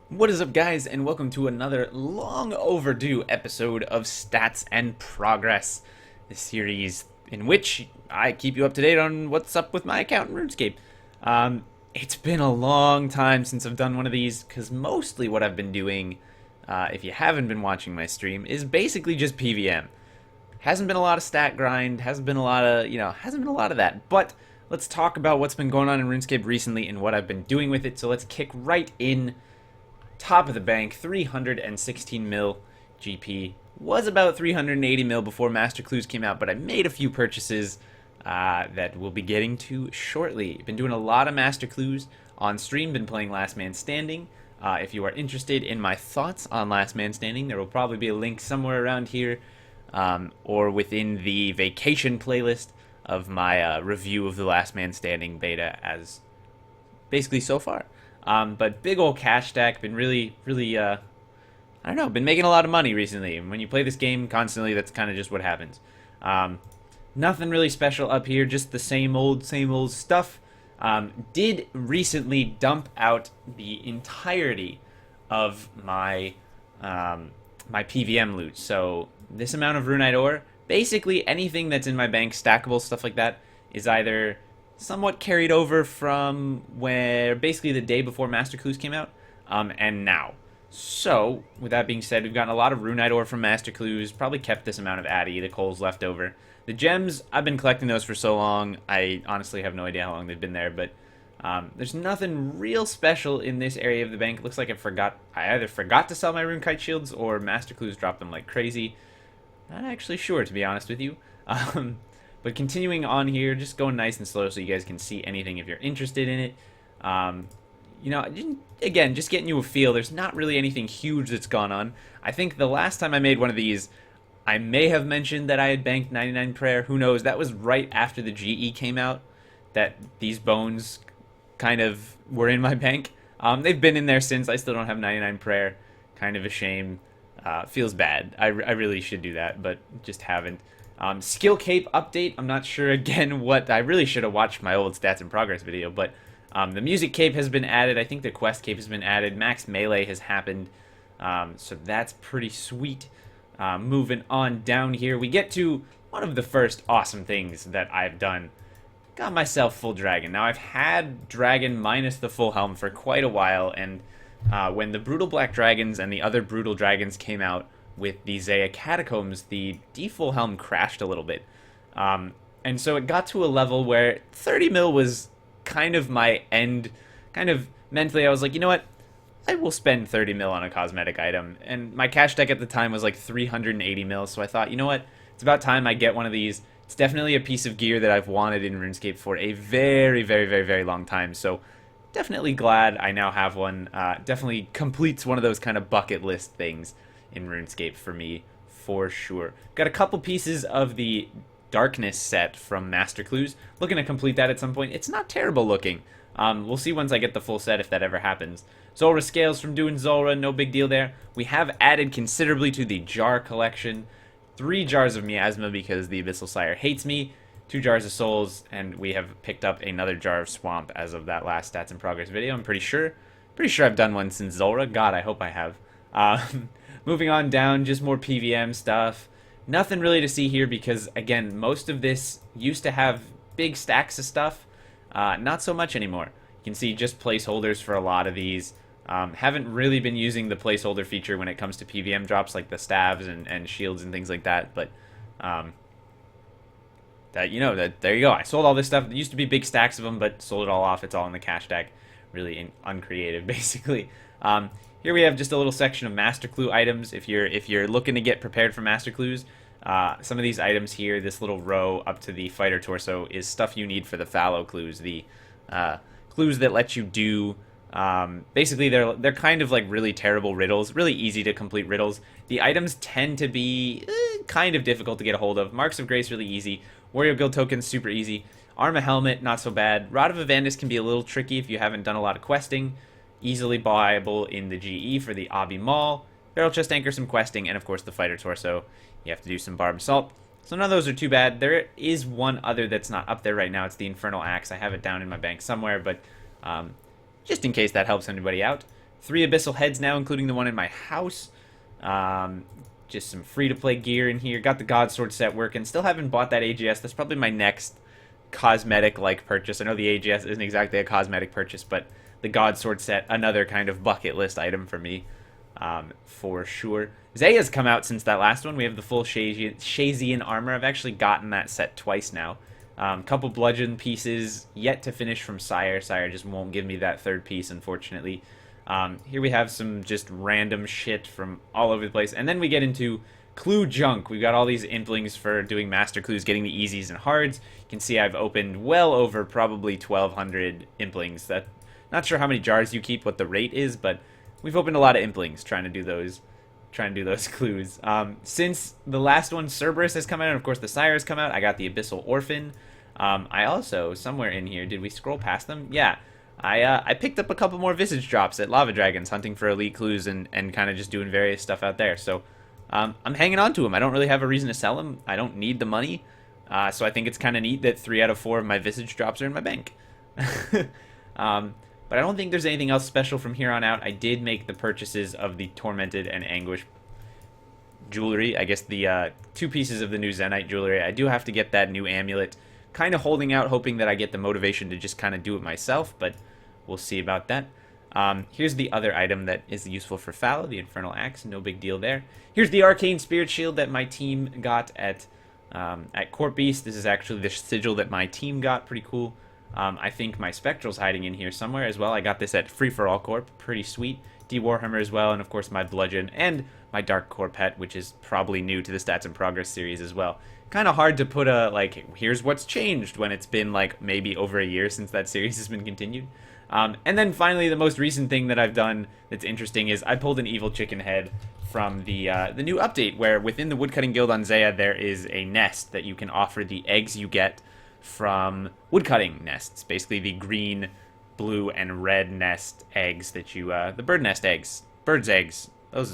What is up, guys, and welcome to another long overdue episode of Stats and Progress, the series in which I keep you up to date on what's up with my account in RuneScape. It's been a long time since I've done one of these, because mostly what I've been doing, if you haven't been watching my stream, is basically just PVM. Hasn't been a lot of stat grind, hasn't been a lot of that, but let's talk about what's been going on in RuneScape recently and what I've been doing with it. So let's kick right in. Top of the bank, 316 mil GP. Was about 380 mil before Master Clues came out, but I made a few purchases that we'll be getting to shortly. Been doing a lot of Master Clues on stream, been playing Last Man Standing. If you are interested in my thoughts on Last Man Standing, there will probably be a link somewhere around here or within the vacation playlist of my review of the Last Man Standing beta as basically so far. But big old cash stack, been really, I don't know, been making a lot of money recently. And when you play this game constantly, that's kind of just what happens. Nothing really special up here, just the same old stuff. Did recently dump out the entirety of my my PVM loot. So this amount of Runite ore, basically anything that's in my bank, stackable stuff like that, is either somewhat carried over from where basically the day before Master Clues came out, and now. So, with that being said, we've gotten a lot of Runite ore from Master Clues, probably kept this amount of Addy, the coals left over. The gems, I've been collecting those for so long, I honestly have no idea how long they've been there, but there's nothing real special in this area of the bank. It looks like I either forgot to sell my Rune Kite shields, or Master Clues dropped them like crazy. Not actually sure, to be honest with you. But continuing on here, just going nice and slow so you guys can see anything if you're interested in it. You know, again, just getting you a feel. There's not really anything huge that's gone on. I think the last time I made one of these, I may have mentioned that I had banked 99 prayer. Who knows? That was right after the GE came out, that these bones kind of were in my bank. They've been in there since. I still don't have 99 prayer. Kind of a shame. Feels bad. I really should do that, but just haven't. Skill cape update. I'm not sure again what. I really should have watched my old stats and progress video, but the music cape has been added. I think the quest cape has been added. Max melee has happened, so that's pretty sweet. Moving on down here, we get to one of the first awesome things that I've done. Got myself full dragon. Now I've had dragon minus the full helm for quite a while, and when the brutal black dragons and the other brutal dragons came out with the Zaya Catacombs, the default helm crashed a little bit. And so it got to a level where 30 mil was kind of my end. Kind of mentally, I was like, you know what? I will spend 30 mil on a cosmetic item. And my cash deck at the time was like 380 mil, so I thought, you know what? It's about time I get one of these. It's definitely a piece of gear that I've wanted in RuneScape for a very, very, very, very long time. So definitely glad I now have one. Definitely completes one of those kind of bucket list things in RuneScape for me, for sure. Got a couple pieces of the Darkness set from Master Clues. Looking to complete that at some point. It's not terrible looking. We'll see once I get the full set if that ever happens. Zulrah Scales from doing Zulrah, no big deal there. We have added considerably to the jar collection. 3 jars of Miasma because the Abyssal Sire hates me. 2 jars of Souls, and we have picked up another jar of Swamp as of that last Stats and Progress video. I'm pretty sure I've done one since Zulrah. God, I hope I have. Moving on down, just more PVM stuff. Nothing really to see here because, again, most of this used to have big stacks of stuff. Not so much anymore. You can see just placeholders for a lot of these. Haven't really been using the placeholder feature when it comes to PVM drops like the staves and shields and things like that. But there you go. I sold all this stuff. There used to be big stacks of them, but sold it all off. It's all in the cash stack. Really uncreative, basically. Here we have just a little section of Master Clue items. If you're looking to get prepared for Master Clues, some of these items here, this little row up to the fighter torso, is stuff you need for the fallow clues. The clues that let you do. Basically, they're kind of like really terrible riddles, really easy to complete riddles. The items tend to be kind of difficult to get a hold of. Marks of Grace really easy. Warrior Guild tokens super easy. Arma Helmet not so bad. Rod of Avandis can be a little tricky if you haven't done a lot of questing. Easily buyable in the GE for the Obby Mall. Barrel Chest Anchor, some questing, and of course the Fighter Torso. You have to do some Barb Assault. So none of those are too bad. There is one other that's not up there right now. It's the Infernal Axe. I have it down in my bank somewhere, but just in case that helps anybody out. 3 abyssal heads now, including the one in my house. Just some free-to-play gear in here. Got the God Sword set working. Still haven't bought that AGS. That's probably my next cosmetic-like purchase. I know the AGS isn't exactly a cosmetic purchase, but the God Sword set, another kind of bucket list item for me, for sure. Zaya's come out since that last one. We have the full Shazian armor. I've actually gotten that set twice now. Couple bludgeon pieces yet to finish from Sire. Sire just won't give me that third piece, unfortunately. Here we have some just random shit from all over the place. And then we get into clue junk. We've got all these implings for doing master clues, getting the easies and hards. You can see I've opened well over probably 1,200 implings. Not sure how many jars you keep, what the rate is, but we've opened a lot of implings trying to do those clues. Since the last one, Cerberus has come out, and of course the Sire has come out, I got the Abyssal Orphan. I also, somewhere in here, did we scroll past them? Yeah. I picked up a couple more Visage drops at Lava Dragons, hunting for elite clues and kind of just doing various stuff out there. So I'm hanging on to them. I don't really have a reason to sell them. I don't need the money. So I think it's kind of neat that 3 out of 4 of my Visage drops are in my bank. But I don't think there's anything else special from here on out. I did make the purchases of the Tormented and Anguish jewelry. I guess the 2 pieces of the new Zenite jewelry. I do have to get that new amulet. Kind of holding out, hoping that I get the motivation to just kind of do it myself, but we'll see about that. Here's the other item that is useful for Fallow, the Infernal Axe. No big deal there. Here's the Arcane Spirit Shield that my team got at Court Beast. This is actually the sigil that my team got. Pretty cool. I think my Spectral's hiding in here somewhere as well. I got this at Free For All Corp. Pretty sweet. D-Warhammer as well, and of course my Bludgeon and my Dark Core pet, which is probably new to the Stats and Progress series as well. Kind of hard to put a, like, here's what's changed when it's been, like, maybe over a year since that series has been continued. And then finally, the most recent thing that I've done that's interesting is I pulled an Evil Chicken head from the new update, where within the Woodcutting Guild on Zaya, there is a nest that you can offer the eggs you get from woodcutting nests. Basically the green, blue, and red nest eggs that you, the bird nest eggs, bird's eggs,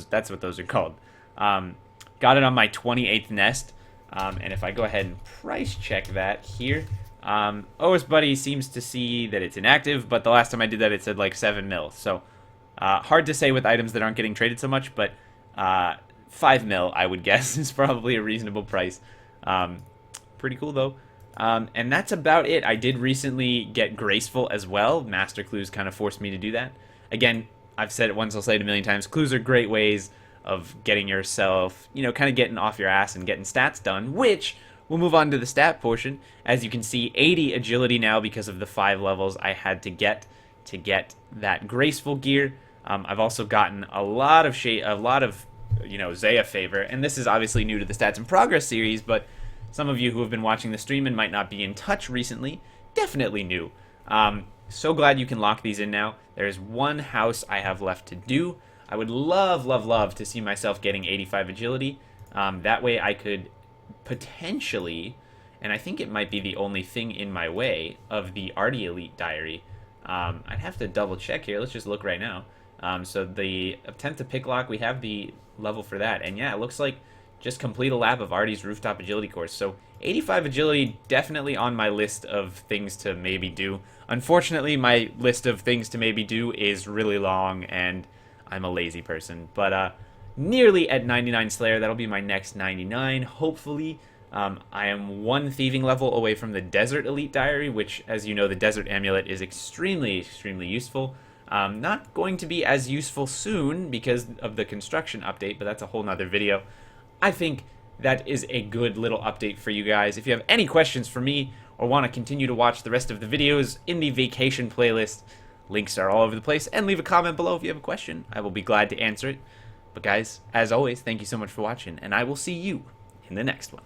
that's what those are called. Got it on my 28th nest. And if I go ahead and price check that here, OS Buddy seems to see that it's inactive, but the last time I did that it said like 7 mil. So hard to say with items that aren't getting traded so much, but 5 mil I would guess is probably a reasonable price. Pretty cool though. And that's about it. I did recently get Graceful as well. Master Clues kind of forced me to do that. Again, I've said it once, I'll say it a million times. Clues are great ways of getting yourself, you know, kind of getting off your ass and getting stats done, which we'll move on to the stat portion. As you can see, 80 agility now because of the 5 levels I had to get that graceful gear. I've also gotten a lot of you know, Zaya favor, and this is obviously new to the Stats and Progress series, but some of you who have been watching the stream and might not be in touch recently, definitely new. So glad you can lock these in now. There's one house I have left to do. I would love, love, love to see myself getting 85 agility. That way I could potentially, and I think it might be the only thing in my way, of the Artie Elite Diary. I'd have to double check here. Let's just look right now. So the Attempt to Picklock, we have the level for that. And yeah, it looks like just complete a lap of Artie's Rooftop Agility course. So 85 agility, definitely on my list of things to maybe do. Unfortunately, my list of things to maybe do is really long, and I'm a lazy person. But nearly at 99 Slayer. That'll be my next 99, hopefully. I am 1 thieving level away from the Desert Elite Diary, which, as you know, the Desert Amulet is extremely, extremely useful. Not going to be as useful soon because of the construction update, but that's a whole nother video. I think that is a good little update for you guys. If you have any questions for me or want to continue to watch the rest of the videos in the vacation playlist, links are all over the place, and leave a comment below if you have a question. I will be glad to answer it. But guys, as always, thank you so much for watching, and I will see you in the next one.